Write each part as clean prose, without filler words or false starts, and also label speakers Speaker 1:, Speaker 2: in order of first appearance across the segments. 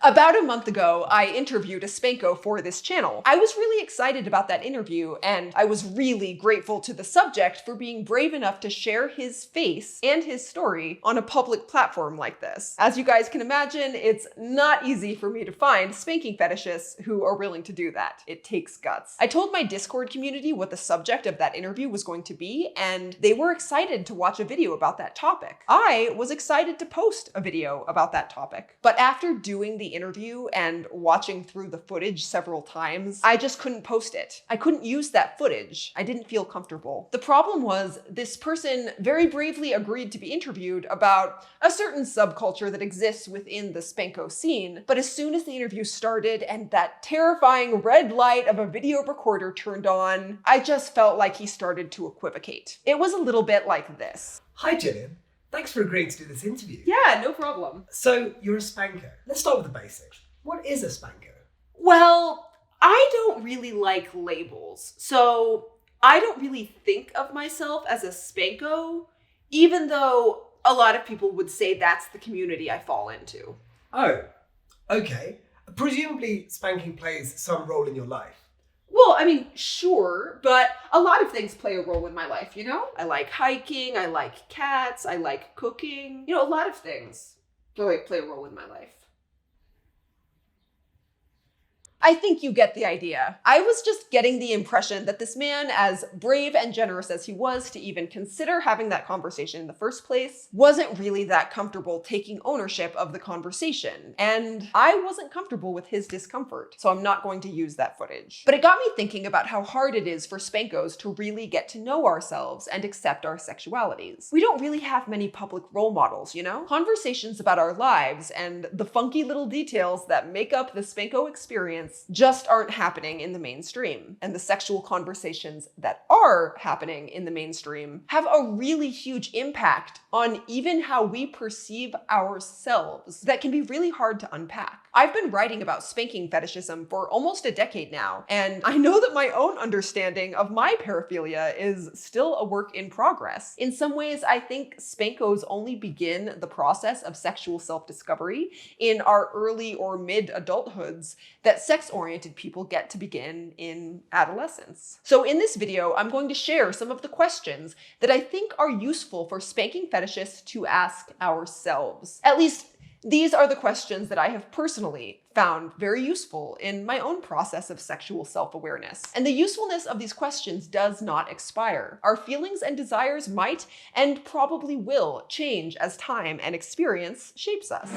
Speaker 1: About a month ago, I interviewed a Spanko for this channel. I was really excited about that interview, and I was really grateful to the subject for being brave enough to share his face and his story on a public platform like this. As you guys can imagine, it's not easy for me to find spanking fetishists who are willing to do that. It takes guts. I told my Discord community what the subject of that interview was going to be, and they were excited to watch a video about that topic. I was excited to post a video about that topic. But after doing the interview and watching through the footage several times, I just couldn't post it. I couldn't use that footage. I didn't feel comfortable. The problem was this person very bravely agreed to be interviewed about a certain subculture that exists within the Spanko scene, but as soon as the interview started and that terrifying red light of a video recorder turned on, I just felt like he started to equivocate. It was a little bit like this.
Speaker 2: Hi Jillian. Thanks for agreeing to do this interview.
Speaker 1: Yeah, no problem.
Speaker 2: So, you're a Spanko. Let's start with the basics. What is a Spanko?
Speaker 1: Well, I don't really like labels, so I don't really think of myself as a Spanko, even though a lot of people would say that's the community I fall into.
Speaker 2: Oh, okay. Presumably, spanking plays some role in your life.
Speaker 1: Well, I mean, sure, but a lot of things play a role in my life, you know? I like hiking, I like cats, I like cooking. You know, a lot of things play a role in my life. I think you get the idea. I was just getting the impression that this man, as brave and generous as he was to even consider having that conversation in the first place, wasn't really that comfortable taking ownership of the conversation. And I wasn't comfortable with his discomfort, so I'm not going to use that footage. But it got me thinking about how hard it is for Spankos to really get to know ourselves and accept our sexualities. We don't really have many public role models, you know? Conversations about our lives and the funky little details that make up the Spanko experience just aren't happening in the mainstream. And the sexual conversations that are happening in the mainstream have a really huge impact on even how we perceive ourselves that can be really hard to unpack. I've been writing about spanking fetishism for almost a decade now, and I know that my own understanding of my paraphilia is still a work in progress. In some ways, I think Spankos only begin the process of sexual self-discovery in our early or mid-adulthoods that sex-oriented people get to begin in adolescence. So in this video, I'm going to share some of the questions that I think are useful for spanking fetishists to ask ourselves. At least, these are the questions that I have personally found very useful in my own process of sexual self-awareness. And the usefulness of these questions does not expire. Our feelings and desires might and probably will change as time and experience shapes us.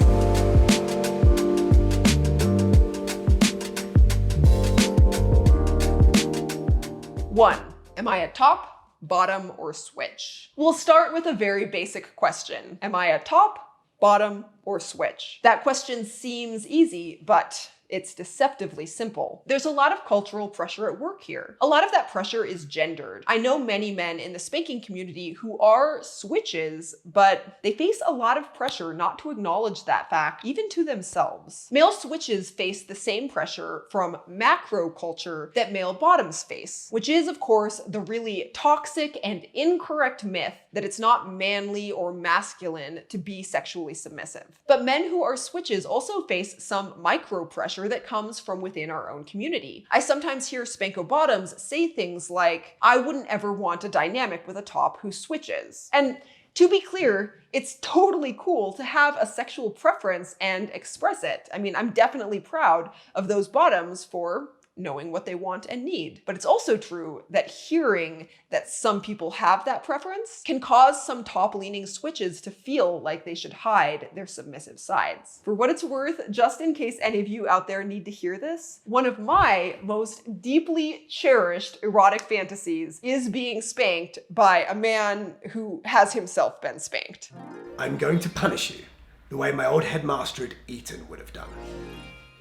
Speaker 1: 1. Am I a top, bottom, or switch? We'll start with a very basic question. Am I a top, bottom, or switch? That question seems easy, but it's deceptively simple. There's a lot of cultural pressure at work here. A lot of that pressure is gendered. I know many men in the spanking community who are switches, but they face a lot of pressure not to acknowledge that fact, even to themselves. Male switches face the same pressure from macro culture that male bottoms face, which is, of course, the really toxic and incorrect myth that it's not manly or masculine to be sexually submissive. But men who are switches also face some micro pressure that comes from within our own community. I sometimes hear Spanko bottoms say things like, I wouldn't ever want a dynamic with a top who switches. And to be clear, it's totally cool to have a sexual preference and express it. I mean, I'm definitely proud of those bottoms for knowing what they want and need. But it's also true that hearing that some people have that preference can cause some top-leaning switches to feel like they should hide their submissive sides. For what it's worth, just in case any of you out there need to hear this, one of my most deeply cherished erotic fantasies is being spanked by a man who has himself been spanked.
Speaker 2: I'm going to punish you the way my old headmaster at Eton would have done.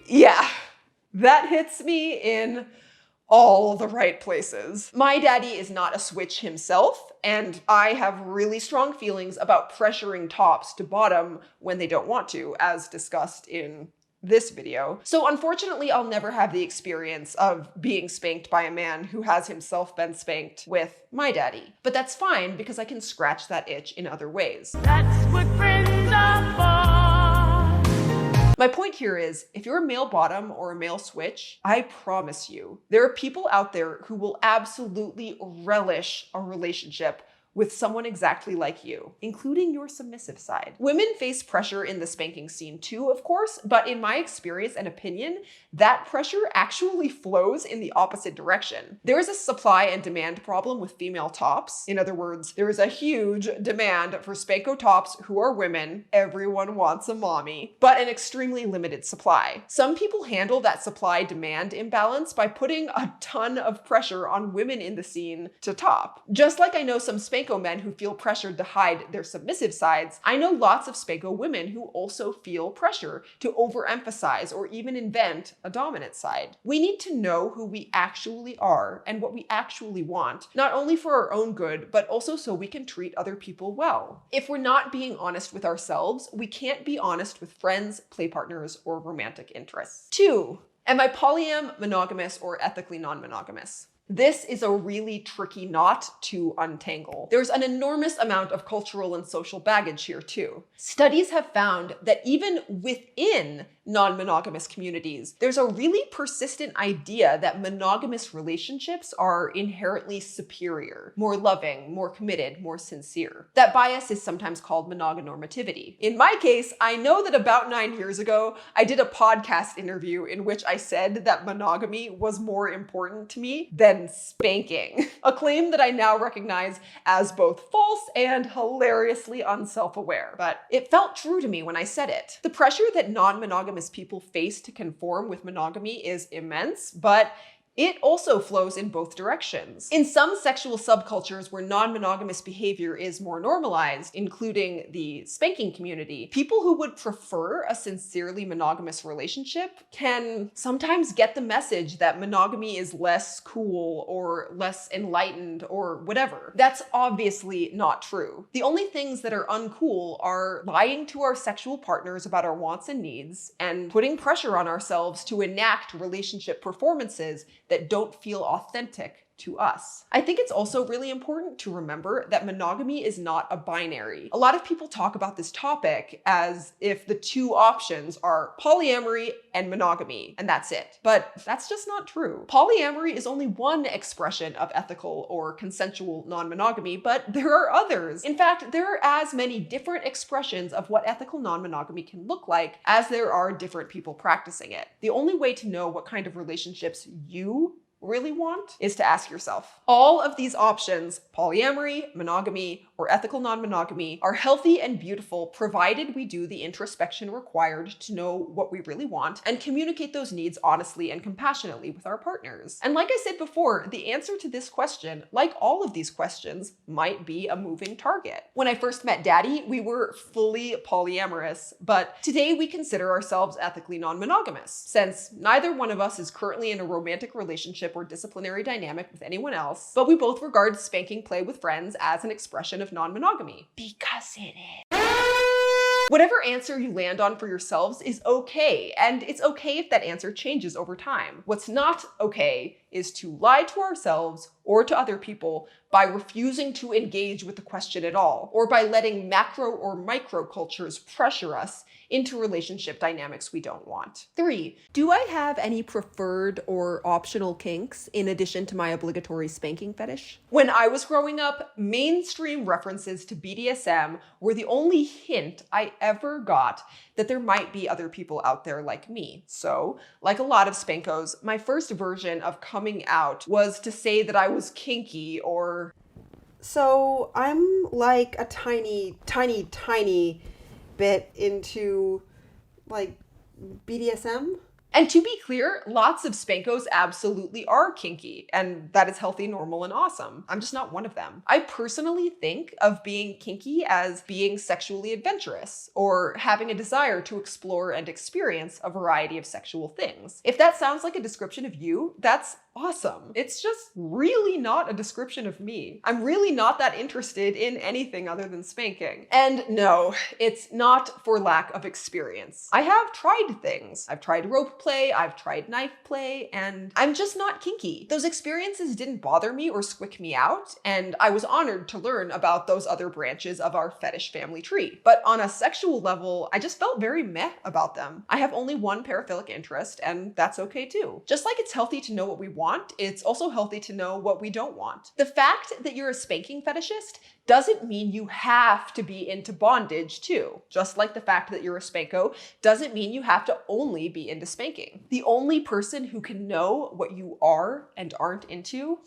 Speaker 1: Yeah. That hits me in all the right places. My daddy is not a switch himself, and I have really strong feelings about pressuring tops to bottom when they don't want to, as discussed in this video. So unfortunately, I'll never have the experience of being spanked by a man who has himself been spanked with my daddy. But that's fine because I can scratch that itch in other ways.
Speaker 3: That's what friends are for.
Speaker 1: My point here is, if you're a male bottom or a male switch, I promise you, there are people out there who will absolutely relish a relationship with someone exactly like you, including your submissive side. Women face pressure in the spanking scene too, of course, but in my experience and opinion, that pressure actually flows in the opposite direction. There is a supply and demand problem with female tops. In other words, there is a huge demand for Spanko tops who are women. Everyone wants a mommy, but an extremely limited supply. Some people handle that supply-demand imbalance by putting a ton of pressure on women in the scene to top. Just like I know some Spanko men who feel pressured to hide their submissive sides, I know lots of Spanko women who also feel pressure to overemphasize or even invent a dominant side. We need to know who we actually are and what we actually want, not only for our own good, but also so we can treat other people well. If we're not being honest with ourselves, we can't be honest with friends, play partners, or romantic interests. 2. Am I monogamous, or ethically non-monogamous? This is a really tricky knot to untangle. There's an enormous amount of cultural and social baggage here too. Studies have found that even within non-monogamous communities, there's a really persistent idea that monogamous relationships are inherently superior, more loving, more committed, more sincere. That bias is sometimes called mononormativity. In my case, I know that about 9 years ago, I did a podcast interview in which I said that monogamy was more important to me than spanking, a claim that I now recognize as both false and hilariously unself-aware. But it felt true to me when I said it. The pressure that non-monogamous people face to conform with monogamy is immense, but it also flows in both directions. In some sexual subcultures where non-monogamous behavior is more normalized, including the spanking community, people who would prefer a sincerely monogamous relationship can sometimes get the message that monogamy is less cool or less enlightened or whatever. That's obviously not true. The only things that are uncool are lying to our sexual partners about our wants and needs and putting pressure on ourselves to enact relationship performances that don't feel authentic to us. I think it's also really important to remember that monogamy is not a binary. A lot of people talk about this topic as if the two options are polyamory and monogamy, and that's it. But that's just not true. Polyamory is only one expression of ethical or consensual non-monogamy, but there are others. In fact, there are as many different expressions of what ethical non-monogamy can look like as there are different people practicing it. The only way to know what kind of relationships you really want is to ask yourself. All of these options, polyamory, monogamy, or ethical non-monogamy, are healthy and beautiful provided we do the introspection required to know what we really want and communicate those needs honestly and compassionately with our partners. And like I said before, the answer to this question, like all of these questions, might be a moving target. When I first met Daddy, we were fully polyamorous, but today we consider ourselves ethically non-monogamous. Since neither one of us is currently in a romantic relationship or disciplinary dynamic with anyone else, but we both regard spanking play with friends as an expression of non-monogamy. Because it is. Whatever answer you land on for yourselves is okay, and it's okay if that answer changes over time. What's not okay is to lie to ourselves or to other people by refusing to engage with the question at all, or by letting macro or micro cultures pressure us into relationship dynamics we don't want. 3, do I have any preferred or optional kinks in addition to my obligatory spanking fetish? When I was growing up, mainstream references to BDSM were the only hint I ever got that there might be other people out there like me. So, like a lot of Spankos, my first version of coming out was to say that I was kinky or...
Speaker 3: So I'm like a tiny bit into like BDSM.
Speaker 1: And to be clear, lots of Spankos absolutely are kinky, and that is healthy, normal, and awesome. I'm just not one of them. I personally think of being kinky as being sexually adventurous, or having a desire to explore and experience a variety of sexual things. If that sounds like a description of you, that's awesome. It's just really not a description of me. I'm really not that interested in anything other than spanking. And no, it's not for lack of experience. I have tried things. I've tried rope play, I've tried knife play, and I'm just not kinky. Those experiences didn't bother me or squick me out, and I was honored to learn about those other branches of our fetish family tree. But on a sexual level, I just felt very meh about them. I have only one paraphilic interest, and that's okay too. Just like it's healthy to know what we want, it's also healthy to know what we don't want. The fact that you're a spanking fetishist doesn't mean you have to be into bondage too. Just like the fact that you're a Spanko doesn't mean you have to only be into spanking. The only person who can know what you are and aren't into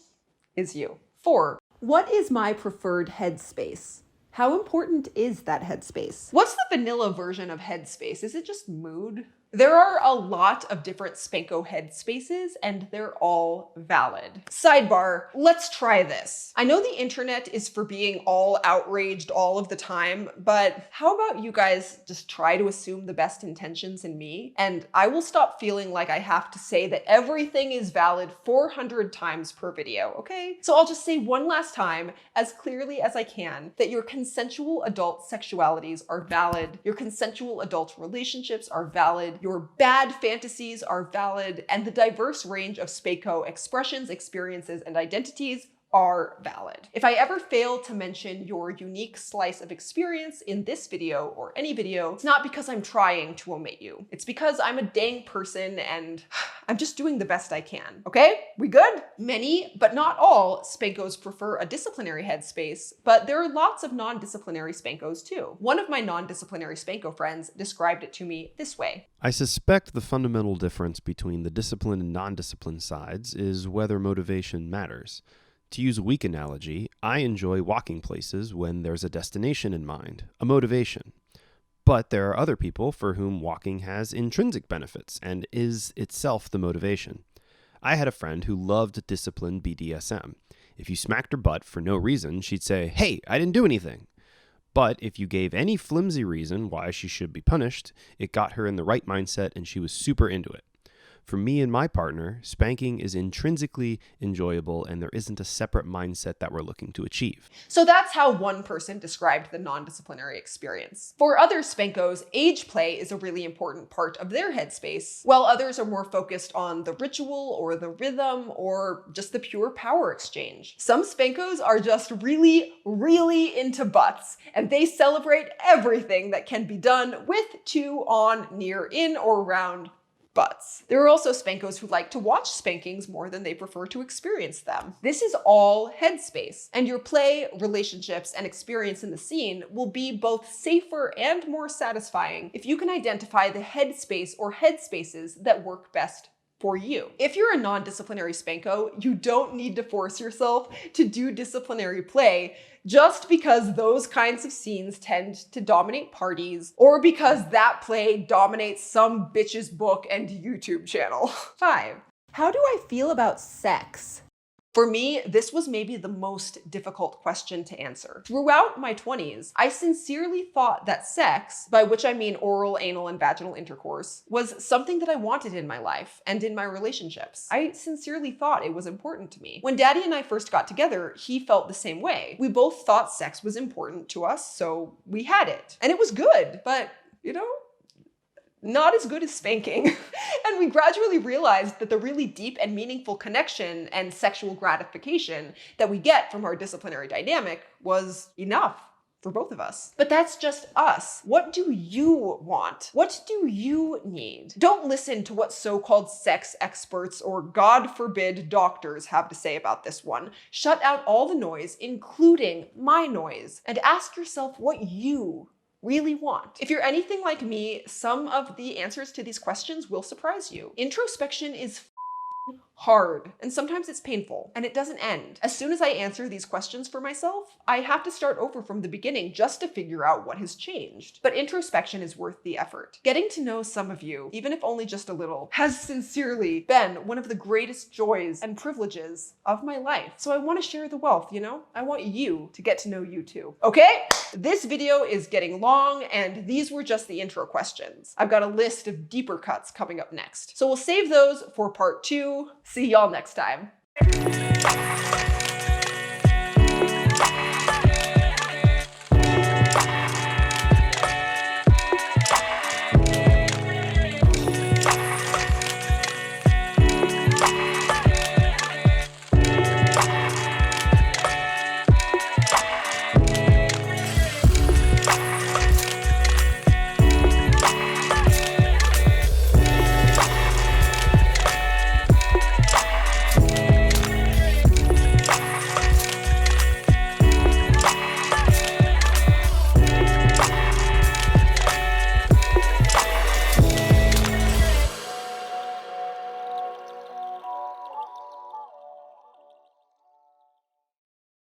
Speaker 1: is you. 4. What is my preferred headspace? How important is that headspace? What's the vanilla version of headspace? Is it just mood? There are a lot of different Spanko headspaces, and they're all valid. Sidebar, let's try this. I know the internet is for being all outraged all of the time, but how about you guys just try to assume the best intentions in me, and I will stop feeling like I have to say that everything is valid 400 times per video, okay? So I'll just say one last time, as clearly as I can, that your consensual adult sexualities are valid, your consensual adult relationships are valid, your bad fantasies are valid, and the diverse range of Spanko expressions, experiences, and identities are valid. If I ever fail to mention your unique slice of experience in this video or any video, it's not because I'm trying to omit you. It's because I'm a dang person and I'm just doing the best I can. Okay? We good? Many, but not all, Spankos prefer a disciplinary headspace, but there are lots of non-disciplinary Spankos too. One of my non-disciplinary Spanko friends described it to me this way.
Speaker 4: I suspect the fundamental difference between the disciplined and non-disciplined sides is whether motivation matters. To use a weak analogy, I enjoy walking places when there's a destination in mind, a motivation. But there are other people for whom walking has intrinsic benefits and is itself the motivation. I had a friend who loved disciplined BDSM. If you smacked her butt for no reason, she'd say, "Hey, I didn't do anything." But if you gave any flimsy reason why she should be punished, it got her in the right mindset and she was super into it. For me and my partner, spanking is intrinsically enjoyable and there isn't a separate mindset that we're looking to achieve.
Speaker 1: So that's how one person described the non-disciplinary experience. For other Spankos, age play is a really important part of their headspace, while others are more focused on the ritual or the rhythm or just the pure power exchange. Some Spankos are just really, really into butts, and they celebrate everything that can be done with, to, on, near, in, or around butts. There are also Spankos who like to watch spankings more than they prefer to experience them. This is all headspace, and your play, relationships, and experience in the scene will be both safer and more satisfying if you can identify the headspace or headspaces that work best for you. If you're a non-disciplinary Spanko, you don't need to force yourself to do disciplinary play just because those kinds of scenes tend to dominate parties or because that play dominates some bitch's book and YouTube channel. 5. How do I feel about sex? For me, this was maybe the most difficult question to answer. Throughout my 20s, I sincerely thought that sex, by which I mean oral, anal, and vaginal intercourse, was something that I wanted in my life and in my relationships. I sincerely thought it was important to me. When Daddy and I first got together, he felt the same way. We both thought sex was important to us, so we had it. And it was good, but, not as good as spanking. And we gradually realized that the really deep and meaningful connection and sexual gratification that we get from our disciplinary dynamic was enough for both of us. But that's just us. What do you want? What do you need? Don't listen to what so-called sex experts or, God forbid, doctors have to say about this one. Shut out all the noise, including my noise, and ask yourself what you really want. If you're anything like me, some of the answers to these questions will surprise you. Introspection is hard, and sometimes it's painful, and it doesn't end. As soon as I answer these questions for myself, I have to start over from the beginning just to figure out what has changed. But introspection is worth the effort. Getting to know some of you, even if only just a little, has sincerely been one of the greatest joys and privileges of my life. So I want to share the wealth, I want you to get to know you too. Okay? This video is getting long, and these were just the intro questions. I've got a list of deeper cuts coming up next. So we'll save those for part 2, See y'all next time.